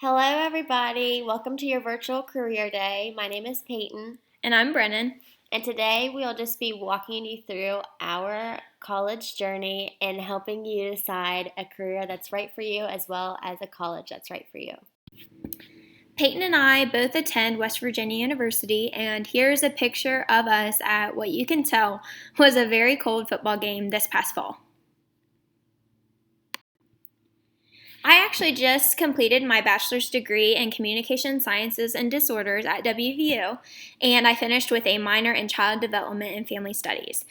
Hello, everybody. Welcome to your virtual career day. My name is Peyton, And I'm Brennan. and today we'll just be walking you through our college journey and helping you decide a career that's right for you as well as a college that's right for you. Peyton and I both attend West Virginia University, and here's a picture of us at what you can tell was a very cold football game this past fall. I actually just completed my bachelor's degree in communication sciences and disorders at WVU, and I finished with a minor in child development and family studies.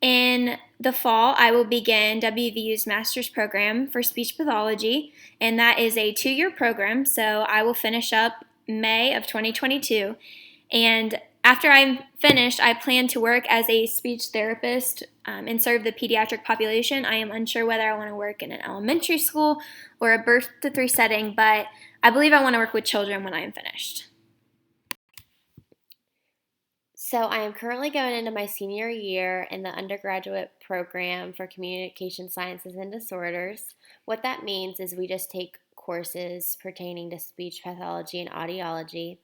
In the fall, I will begin WVU's master's program for speech pathology, and that is a 2-year program, so I will finish up May of 2022. And after I'm finished, I plan to work as a speech therapist and serve the pediatric population. I am unsure whether I want to work in an elementary school or a birth to 3 setting, but I believe I want to work with children when I am finished. So, I am currently going into my senior year in the undergraduate program for communication sciences and disorders. What that means is we just take courses pertaining to speech pathology and audiology.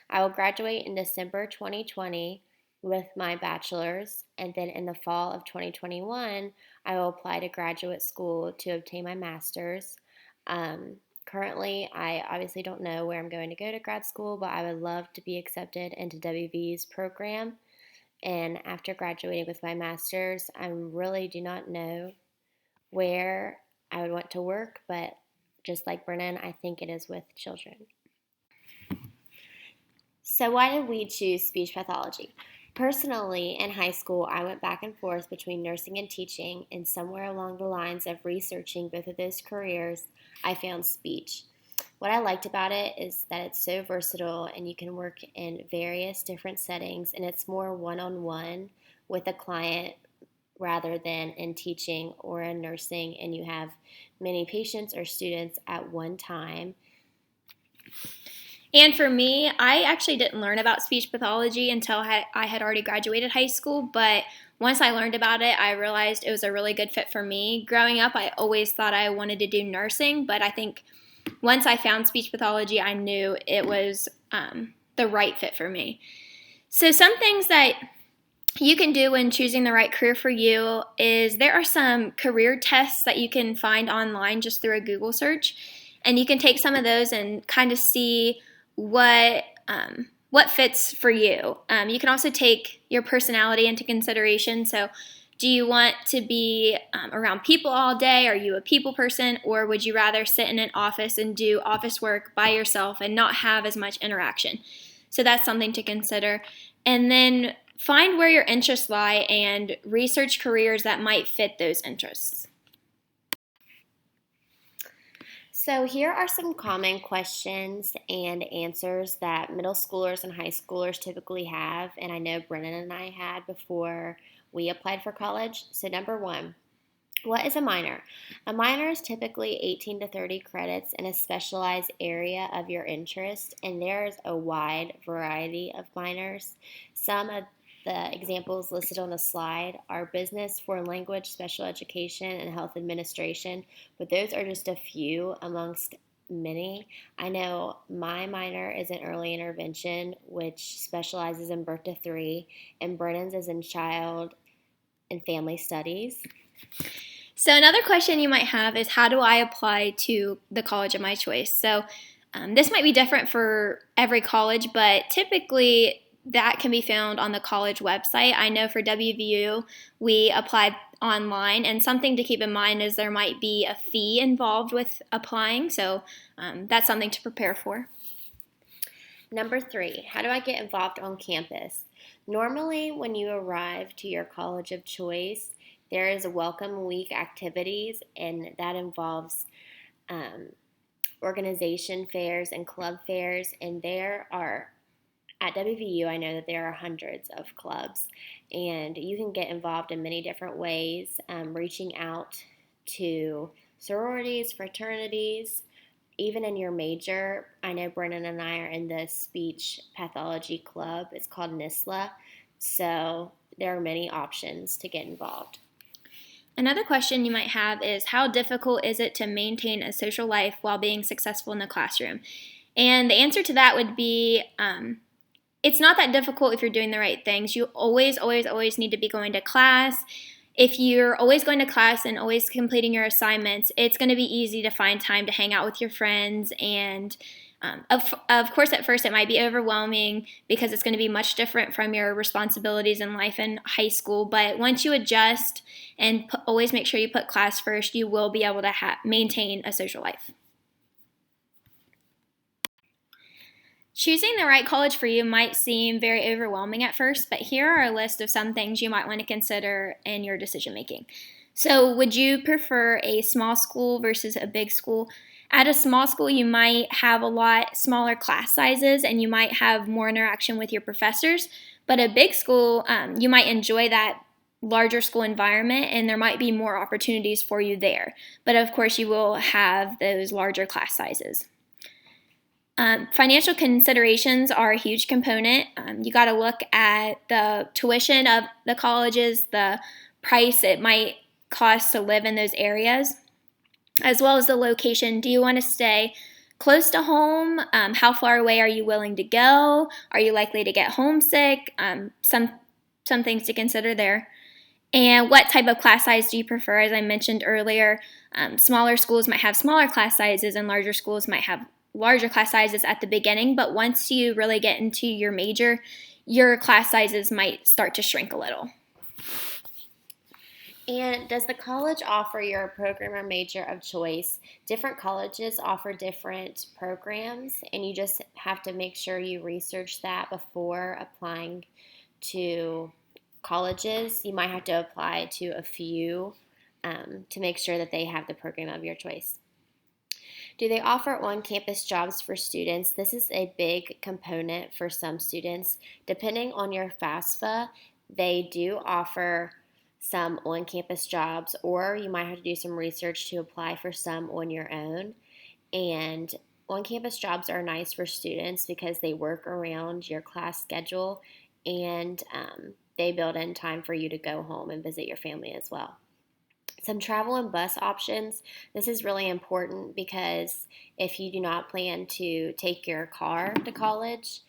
I will graduate in December 2020 with my bachelor's, and then in the fall of 2021, I will apply to graduate school to obtain my master's. Currently, I obviously don't know where I'm going to go to grad school, but I would love to be accepted into WVU's program. And after graduating with my master's, I really do not know where I would want to work, but just like Brennan, I think it is with children. So, why did we choose speech pathology? Personally, in high school, I went back and forth between nursing and teaching, and somewhere along the lines of researching both of those careers, I found speech. What I liked about it is that it's so versatile and you can work in various different settings, and it's more one on one with a client rather than in teaching or in nursing, and you have many patients or students at one time. And for me, I actually didn't learn about speech pathology until I had already graduated high school, but once I learned about it, I realized it was a really good fit for me. Growing up, I always thought I wanted to do nursing, but I think once I found speech pathology, I knew it was the right fit for me. So, some things that you can do when choosing the right career for you is there are some career tests that you can find online just through a Google search, and you can take some of those and kind of see what fits for you. You can also take your personality into consideration. So, do you want to be around people all day? Are you a people person, or would you rather sit in an office and do office work by yourself and not have as much interaction? So that's something to consider. And then find where your interests lie and research careers that might fit those interests. So, here are some common questions and answers that middle schoolers and high schoolers typically have, and I know Brennan and I had before we applied for college. So, number one, what is a minor? A minor is typically 18 to 30 credits in a specialized area of your interest, and there's a wide variety of minors. Some of the examples listed on the slide are business, foreign language, special education, and health administration, but those are just a few amongst many. I know my minor is in early intervention, which specializes in birth to 3, and Brennan's is in child and family studies. So, another question you might have is how do I apply to the college of my choice? So, this might be different for every college, but typically that can be found on the college website. I know for WVU, we applied online, and something to keep in mind is there might be a fee involved with applying, so that's something to prepare for. Number 3, how do I get involved on campus? Normally, when you arrive to your college of choice, there is a welcome week activities, and that involves organization fairs and club fairs, and there are at WVU, I know that there are hundreds of clubs, and you can get involved in many different ways, reaching out to sororities, fraternities, even in your major. I know Brennan and I are in the speech pathology club. It's called NISLA, so there are many options to get involved. Another question you might have is how difficult is it to maintain a social life while being successful in the classroom? And the answer to that would be it's not that difficult if you're doing the right things. You always, always, always need to be going to class. If you're always going to class and always completing your assignments, it's going to be easy to find time to hang out with your friends. And of course, at first it might be overwhelming because it's going to be much different from your responsibilities in life in high school. But once you adjust and always make sure you put class first, you will be able to maintain a social life. Choosing the right college for you might seem very overwhelming at first, but here are a list of some things you might want to consider in your decision making. So, would you prefer a small school versus a big school? At a small school, you might have a lot smaller class sizes and you might have more interaction with your professors, but a big school, you might enjoy that larger school environment and there might be more opportunities for you there. But of course, you will have those larger class sizes. Financial considerations are a huge component. You got to look at the tuition of the colleges, the price it might cost to live in those areas, as well as the location. Do you want to stay close to home? How far away are you willing to go? Are you likely to get homesick? Some things to consider there. And what type of class size do you prefer? As I mentioned earlier, smaller schools might have smaller class sizes and larger schools might have larger class sizes at the beginning, but once you really get into your major, your class sizes might start to shrink a little. And does the college offer your program or major of choice? Different colleges offer different programs, and you just have to make sure you research that before applying to colleges. You might have to apply to a few to make sure that they have the program of your choice. Do they offer on-campus jobs for students? This is a big component for some students. Depending on your FAFSA, they do offer some on-campus jobs, or you might have to do some research to apply for some on your own. And on-campus jobs are nice for students because they work around your class schedule and they build in time for you to go home and visit your family as well. Some travel and bus options. This is really important because if you do not plan to take your car to college,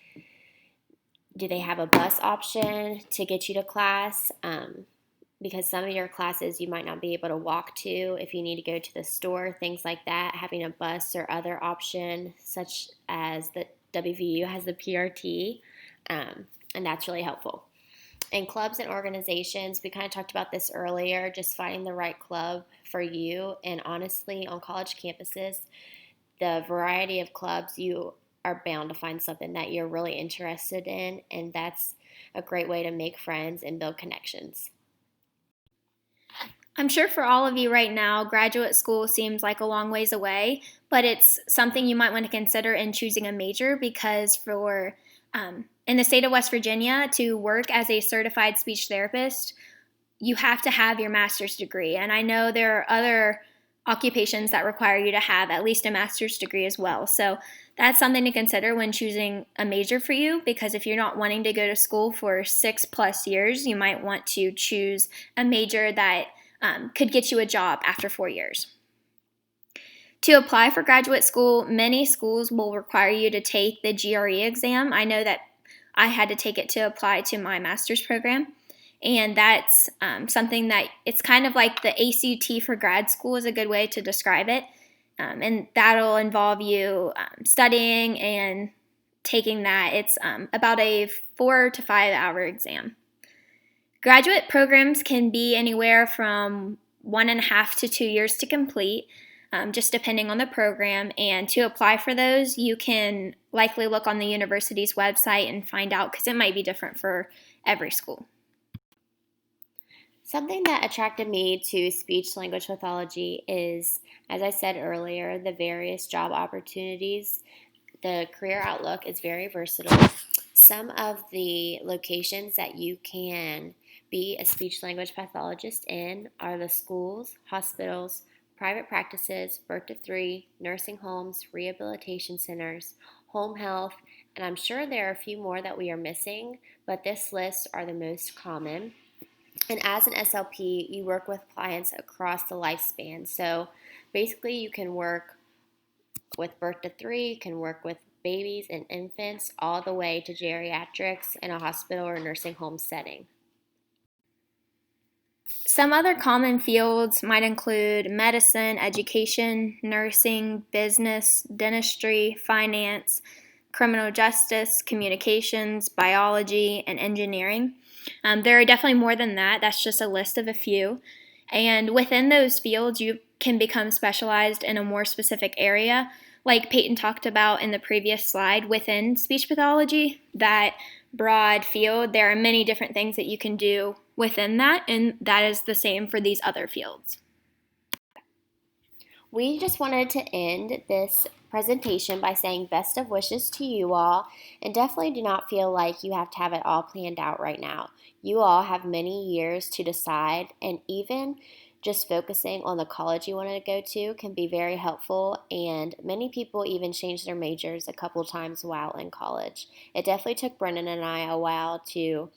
do they have a bus option to get you to class? Because some of your classes you might not be able to walk to if you need to go to the store, things like that. Having a bus or other option, such as the WVU has the PRT, and that's really helpful. And clubs and organizations, we kind of talked about this earlier, just finding the right club for you. And honestly, on college campuses, the variety of clubs, you are bound to find something that you're really interested in, and that's a great way to make friends and build connections. I'm sure for all of you right now, graduate school seems like a long ways away, but it's something you might want to consider in choosing a major because in the state of West Virginia, to work as a certified speech therapist, you have to have your master's degree. And I know there are other occupations that require you to have at least a master's degree as well. So that's something to consider when choosing a major for you, because if you're not wanting to go to school for 6+ years, you might want to choose a major that could get you a job after 4 years. To apply for graduate school, many schools will require you to take the GRE exam. I know that I had to take it to apply to my master's program, and that's something that it's kind of like the ACT for grad school is a good way to describe it, and that'll involve you studying and taking that. It's about a 4 to 5 hour exam. Graduate programs can be anywhere from 1.5 to 2 years to complete, just depending on the program. And to apply for those, you can likely look on the university's website and find out because it might be different for every school. Something that attracted me to speech language pathology is, as I said earlier, the various job opportunities. The career outlook is very versatile. Some of the locations that you can be a speech language pathologist in are the schools, hospitals, private practices, birth to 3, nursing homes, rehabilitation centers, home health, and I'm sure there are a few more that we are missing, but this list are the most common. And as an SLP, you work with clients across the lifespan. So basically, you can work with birth to 3, you can work with babies and infants, all the way to geriatrics in a hospital or nursing home setting. Some other common fields might include medicine, education, nursing, business, dentistry, finance, criminal justice, communications, biology, and engineering. There are definitely more than that. That's just a list of a few. And within those fields, you can become specialized in a more specific area. Like Peyton talked about in the previous slide, within speech pathology, that broad field, there are many different things that you can do within that, and that is the same for these other fields. We just wanted to end this presentation by saying best of wishes to you all, and definitely do not feel like you have to have it all planned out right now. You all have many years to decide, and even just focusing on the college you want to go to can be very helpful, and many people even change their majors a couple times while in college. It definitely took Brennan and I a while to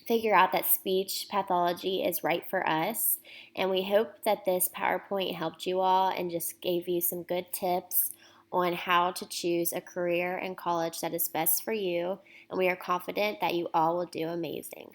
figure out that speech pathology is right for us. And we hope that this PowerPoint helped you all and just gave you some good tips on how to choose a career in college that is best for you. And we are confident that you all will do amazing.